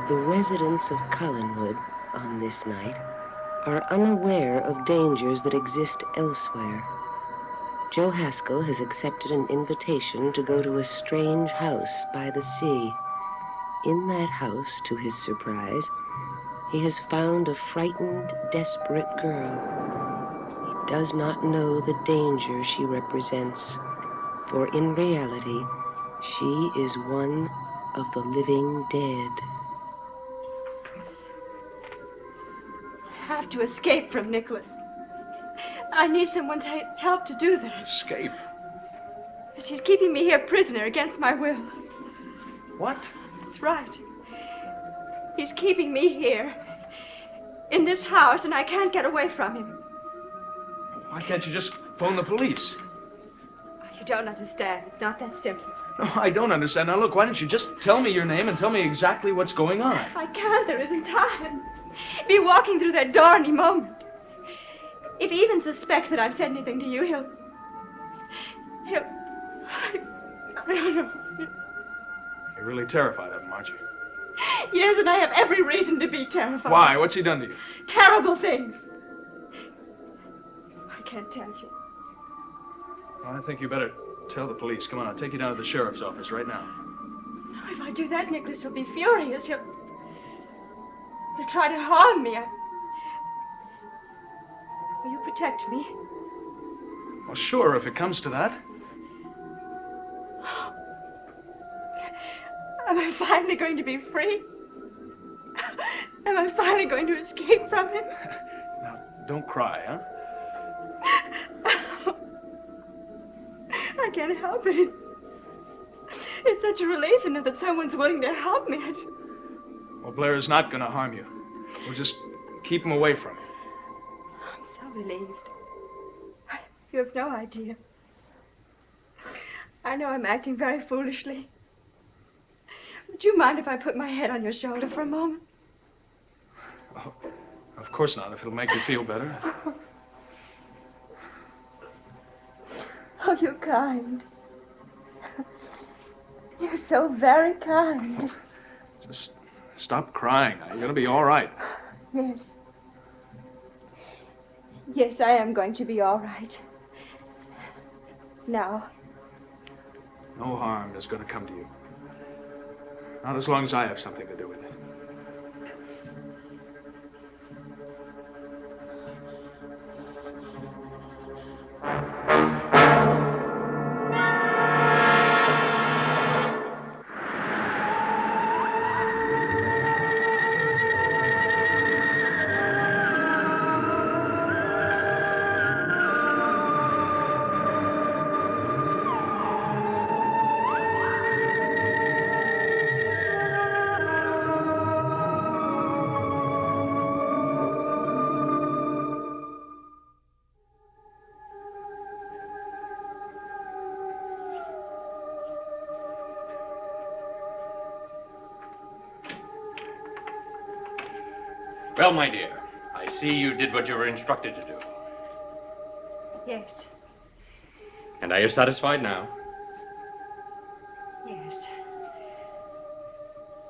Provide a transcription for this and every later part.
The residents of Collinwood on this night are unaware of dangers that exist elsewhere. Joe Haskell has accepted an invitation to go to a strange house by the sea. In that house, to his surprise, he has found a frightened, desperate girl. He does not know the danger she represents, for in reality, she is one of the living dead. I have to escape from Nicholas. I need someone's help to do that. Escape? Yes, he's keeping me here prisoner against my will. What? That's right. He's keeping me here, in this house, and I can't get away from him. Why can't you just phone the police? You don't understand. It's not that simple. No, I don't understand. Now, look, why don't you just tell me your name and tell me exactly what's going on? I can't. There isn't time. Be walking through that door any moment. If he even suspects that I've said anything to you, he'll... I don't know. You're really terrified of him, aren't you? Yes, and I have every reason to be terrified. Why? What's he done to you? Terrible things. I can't tell you. Well, I think you better tell the police. Come on, I'll take you down to the sheriff's office right now. If I do that, Nicholas will be furious. He'll try to harm me. Will you protect me? Well, sure, if it comes to that. Am I finally going to be free? Am I finally going to escape from him? Now, don't cry, huh? I can't help it. It's such a relief to know that someone's willing to help me. Well, Blair is not going to harm you. We'll just keep him away from you. I'm so relieved. You have no idea. I know I'm acting very foolishly. Would you mind if I put my head on your shoulder for a moment? Oh, of course not, if it'll make you feel better. Oh, you're kind. You're so very kind. Just stop crying. You're going to be all right. Yes. Yes, I am going to be all right. Now. No harm is going to come to you. Not as long as I have something to do with it. Well, my dear, I see you did what you were instructed to do. Yes. And are you satisfied now? Yes.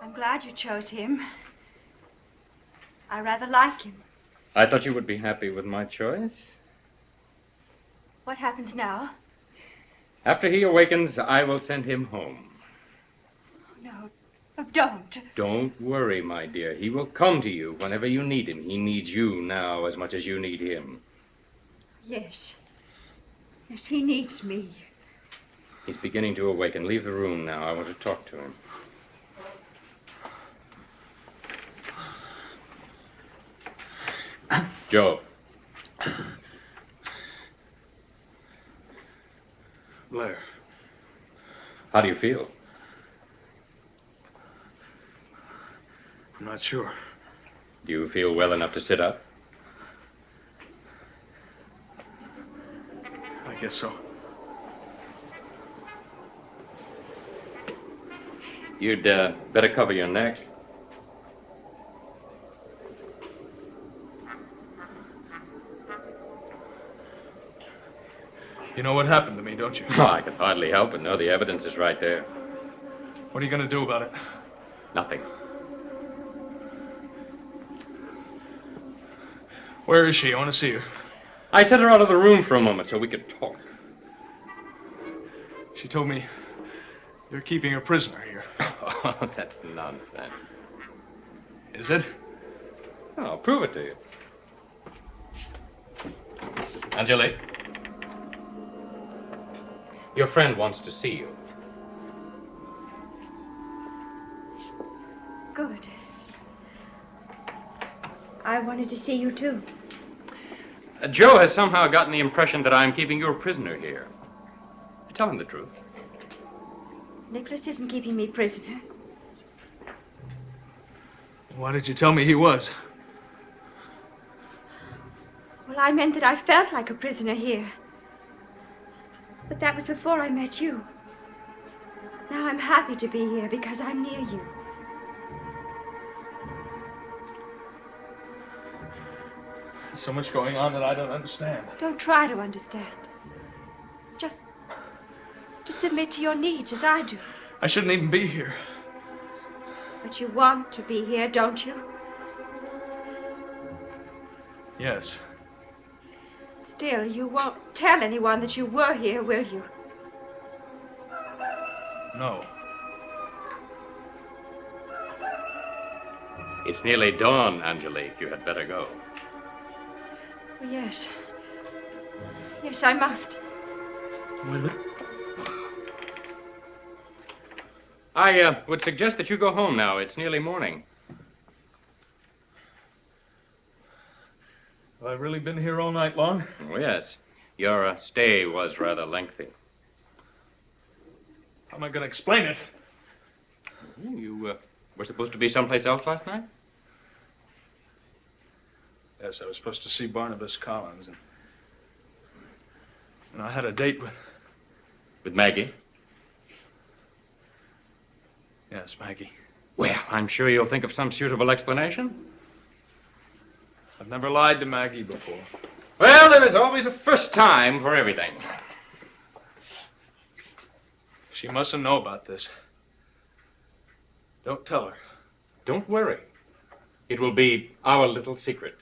I'm glad you chose him. I rather like him. I thought you would be happy with my choice. What happens now? After he awakens, I will send him home. No, don't. Don't worry, my dear. He will come to you whenever you need him. He needs you now as much as you need him. Yes. Yes, he needs me. He's beginning to awaken. Leave the room now. I want to talk to him. Joe. Blair. How do you feel? I'm not sure. Do you feel well enough to sit up? I guess so. You'd better cover your neck. You know what happened to me, don't you? Oh, I can hardly help it. No, the evidence is right there. What are you going to do about it? Nothing. Where is she? I want to see her. I sent her out of the room for a moment so we could talk. She told me you're keeping her prisoner here. Oh, that's nonsense. Is it? I'll prove it to you. Angelique, your friend wants to see you. Good. I wanted to see you, too. Joe has somehow gotten the impression that I'm keeping you a prisoner here. Tell him the truth. Nicholas isn't keeping me prisoner. Why did you tell me he was? Well, I meant that I felt like a prisoner here. But that was before I met you. Now I'm happy to be here because I'm near you. There's so much going on that I don't understand. Don't try to understand. Just submit to your needs as I do. I shouldn't even be here. But you want to be here, don't you? Yes. Still, you won't tell anyone that you were here, will you? No. It's nearly dawn, Angelique. You had better go. Yes. Yes, I must. Wait a minute. I would suggest that you go home now. It's nearly morning. Have I really been here all night long? Oh, yes. Your stay was rather lengthy. How am I going to explain it? You were supposed to be someplace else last night? Yes, I was supposed to see Barnabas Collins. And I had a date with... With Maggie? Yes, Maggie. Well, I'm sure you'll think of some suitable explanation. I've never lied to Maggie before. Well, there is always a first time for everything. She mustn't know about this. Don't tell her. Don't worry. It will be our little secret.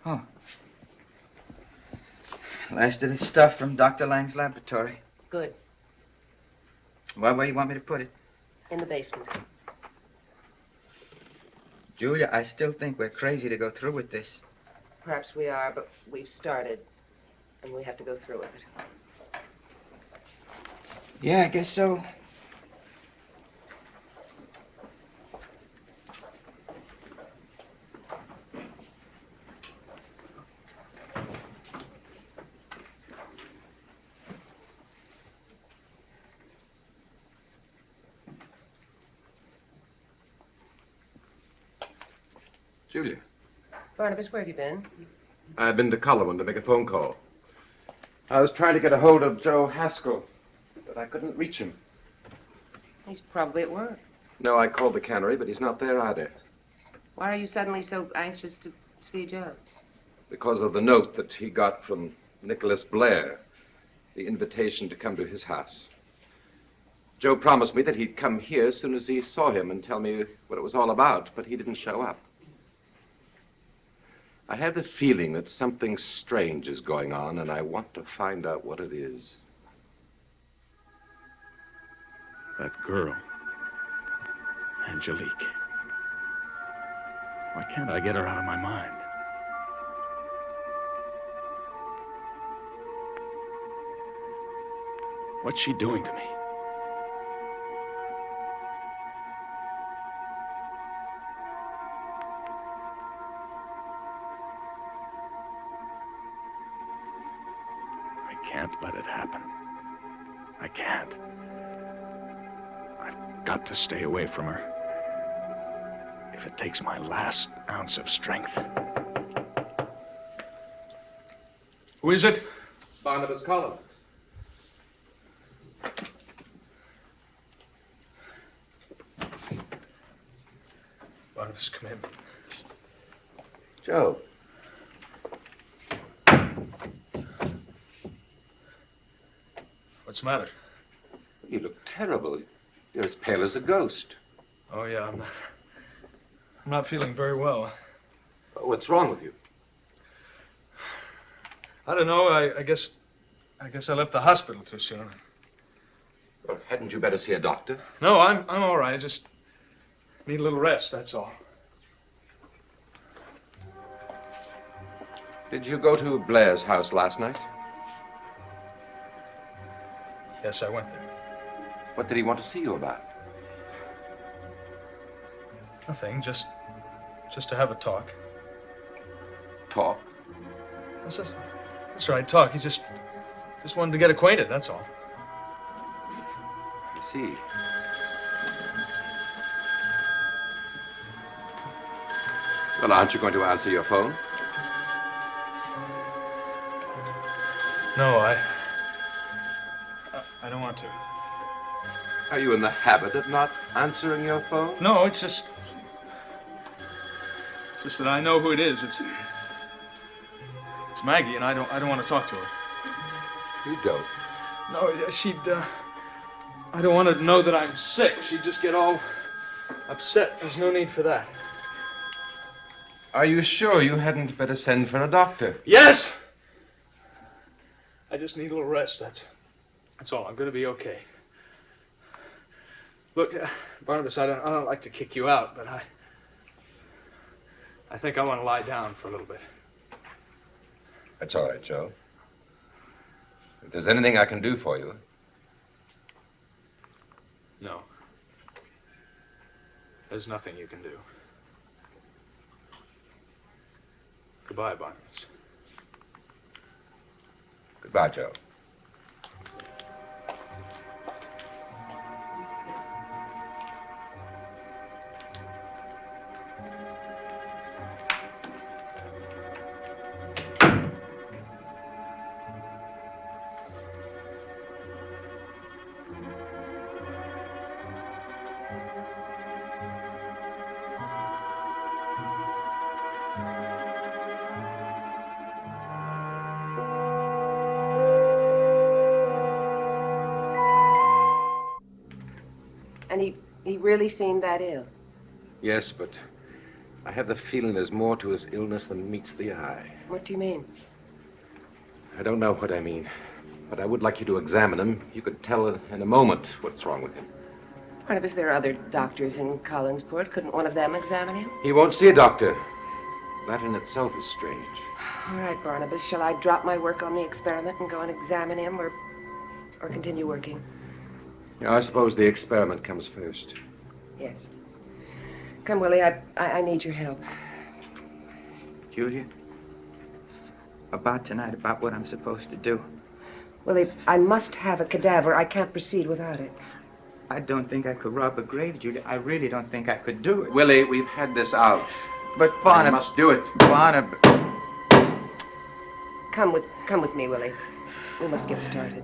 Oh. Last of the stuff from Dr. Lang's laboratory. Good. Where you want me to put it? In the basement. Julia, I still think we're crazy to go through with this. Perhaps we are, but we've started. And we have to go through with it. Yeah, I guess so. Julia, Barnabas, where have you been? I've been to Colwyn to make a phone call. I was trying to get a hold of Joe Haskell, but I couldn't reach him. He's probably at work. No, I called the cannery, but he's not there either. Why are you suddenly so anxious to see Joe? Because of the note that he got from Nicholas Blair, the invitation to come to his house. Joe promised me that he'd come here as soon as he saw him and tell me what it was all about, but he didn't show up. I have the feeling that something strange is going on, and I want to find out what it is. That girl, Angelique. Why can't I get her out of my mind? What's she doing to me? I can't let it happen. I can't. I've got to stay away from her. if it takes my last ounce of strength. Who is it? Barnabas Collins. Barnabas, come in. Joe. What's the matter? You look terrible. You're as pale as a ghost. Oh, yeah, I'm not feeling very well. What's wrong with you? I don't know. I guess I left the hospital too soon. Well, hadn't you better see a doctor? No, I'm all right. I just need a little rest, that's all. Did you go to Blair's house last night? Yes, I went there. What did he want to see you about? Nothing, just to have a talk. Talk? That's right, talk. He just wanted to get acquainted, that's all. I see. Well, aren't you going to answer your phone? No, I don't want to. Are you in the habit of not answering your phone? No, it's just that I know who it is. It's Maggie, and I don't want to talk to her. You don't. No, I don't want her to know that I'm sick. She'd just get all upset. There's no need for that. Are you sure you hadn't better send for a doctor? Yes! I just need a little rest, that's all. I'm gonna be okay. Look, Barnabas, I don't like to kick you out, but I think I want to lie down for a little bit. That's all right, Joe. If there's anything I can do for you. No. There's nothing you can do. Goodbye, Barnabas. Goodbye, Joe. And he really seemed that ill. Yes, but I have the feeling there's more to his illness than meets the eye. What do you mean? I don't know what I mean, but I would like you to examine him. You could tell in a moment what's wrong with him. Barnabas, there are other doctors in Collinsport. Couldn't one of them examine him? He won't see a doctor. That in itself is strange. All right, Barnabas, shall I drop my work on the experiment and go and examine him, or continue working? Yeah, I suppose the experiment comes first. Yes. Come, Willie, I need your help. Julia, about tonight, about what I'm supposed to do. Willie, I must have a cadaver. I can't proceed without it. I don't think I could rob a grave, Julia. I really don't think I could do it. Willie, we've had this out. But You Barnabas... must do it. Barnabas... Come with me, Willie. We must get started.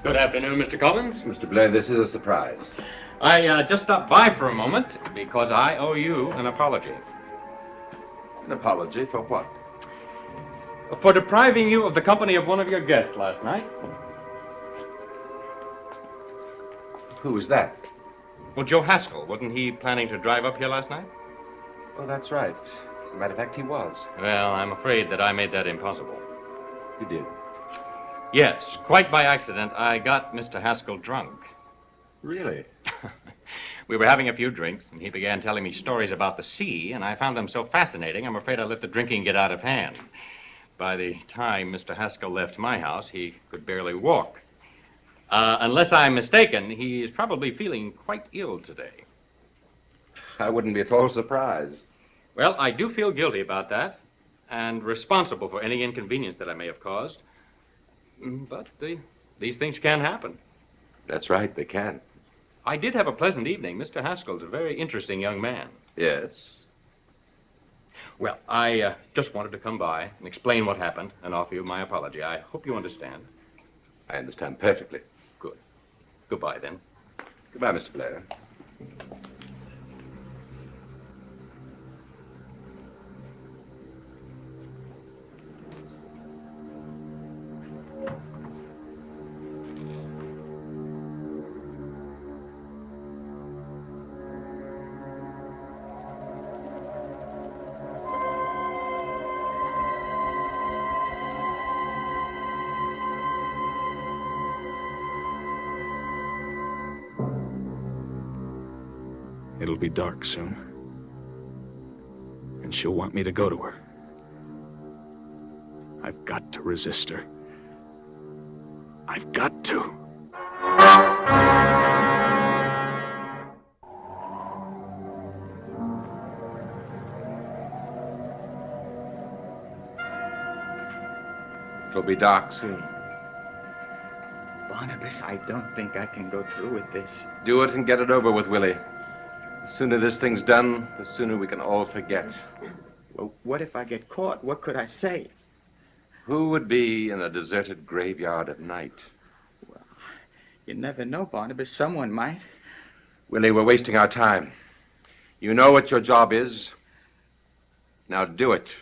Good afternoon, Mr. Collins. Mr. Blair, this is a surprise. I just stopped by for a moment because I owe you an apology. An apology for what? For depriving you of the company of one of your guests last night. Who was that? Well, Joe Haskell. Wasn't he planning to drive up here last night? Oh, that's right. As a matter of fact, he was. Well, I'm afraid that I made that impossible. You did. Yes, quite by accident, I got Mr. Haskell drunk. Really? We were having a few drinks, and he began telling me stories about the sea, and I found them so fascinating, I'm afraid I let the drinking get out of hand. By the time Mr. Haskell left my house, he could barely walk. Unless I'm mistaken, he's probably feeling quite ill today. I wouldn't be at all surprised. Well, I do feel guilty about that. and responsible for any inconvenience that I may have caused. But these things can happen. That's right, they can. I did have a pleasant evening. Mr. Haskell's a very interesting young man. Yes. Well, I just wanted to come by and explain what happened and offer you my apology. I hope you understand. I understand perfectly. Good. Goodbye, then. Goodbye, Mr. Blair. It'll be dark soon. And she'll want me to go to her. I've got to resist her. I've got to. It'll be dark soon. Barnabas, I don't think I can go through with this. Do it and get it over with, Willie. The sooner this thing's done, the sooner we can all forget. Well, what if I get caught? What could I say? Who would be in a deserted graveyard at night? Well, you never know, Barnabas. Someone might. Willie, we're wasting our time. You know what your job is. Now do it.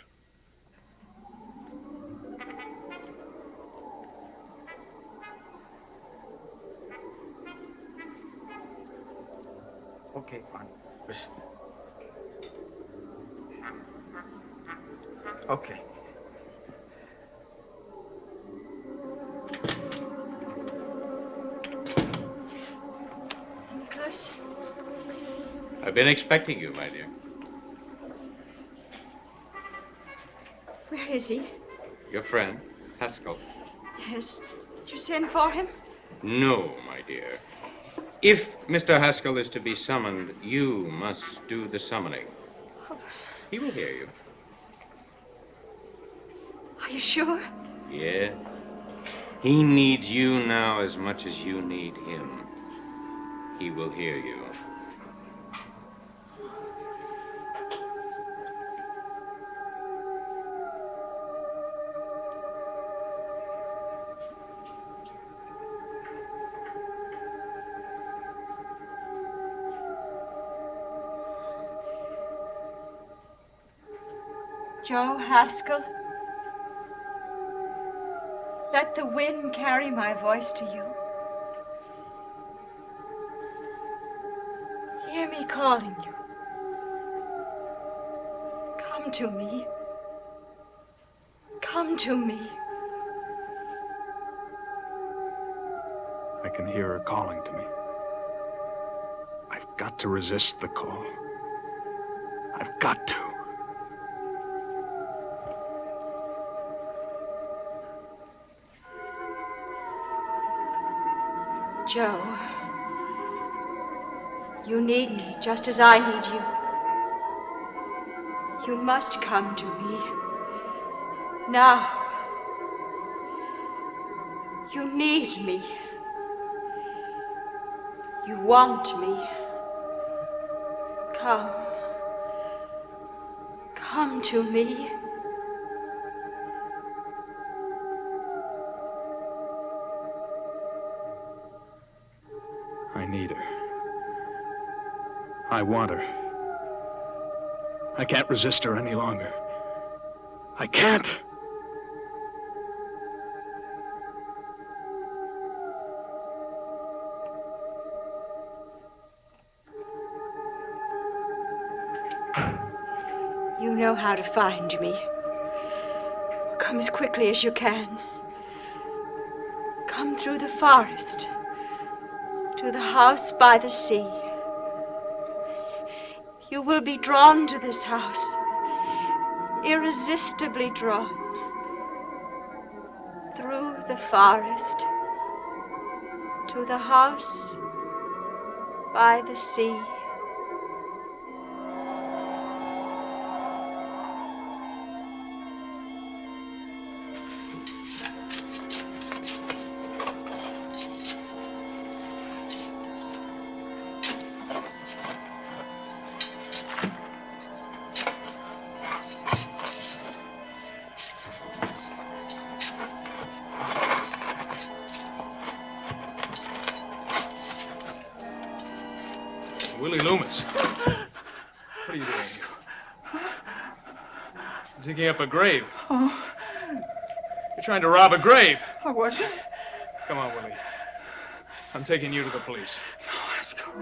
Okay, Barnabas. Okay. Nicholas? I've been expecting you, my dear. Where is he? Your friend, Haskell. Yes. Did you send for him? No, my dear. If Mr. Haskell is to be summoned, you must do the summoning. Oh, He will hear you. are you sure? Yes. He needs you now as much as you need him. He will hear you. Joe Haskell, let the wind carry my voice to you. Hear me calling you. Come to me. Come to me. I can hear her calling to me. I've got to resist the call. I've got to. Joe, you need me just as I need you. You must come to me. Now. You need me. You want me. Come. Come to me. I need her. I want her. I can't resist her any longer. I can't. You know how to find me. Come as quickly as you can. Come through the forest to the house by the sea. You will be drawn to this house, irresistibly drawn. Through the forest to the house by the sea. Willie Loomis. What are you doing here? Digging up a grave. Oh, You're trying to rob a grave. I wasn't. Come on, Willie. I'm taking you to the police. No, Haskell.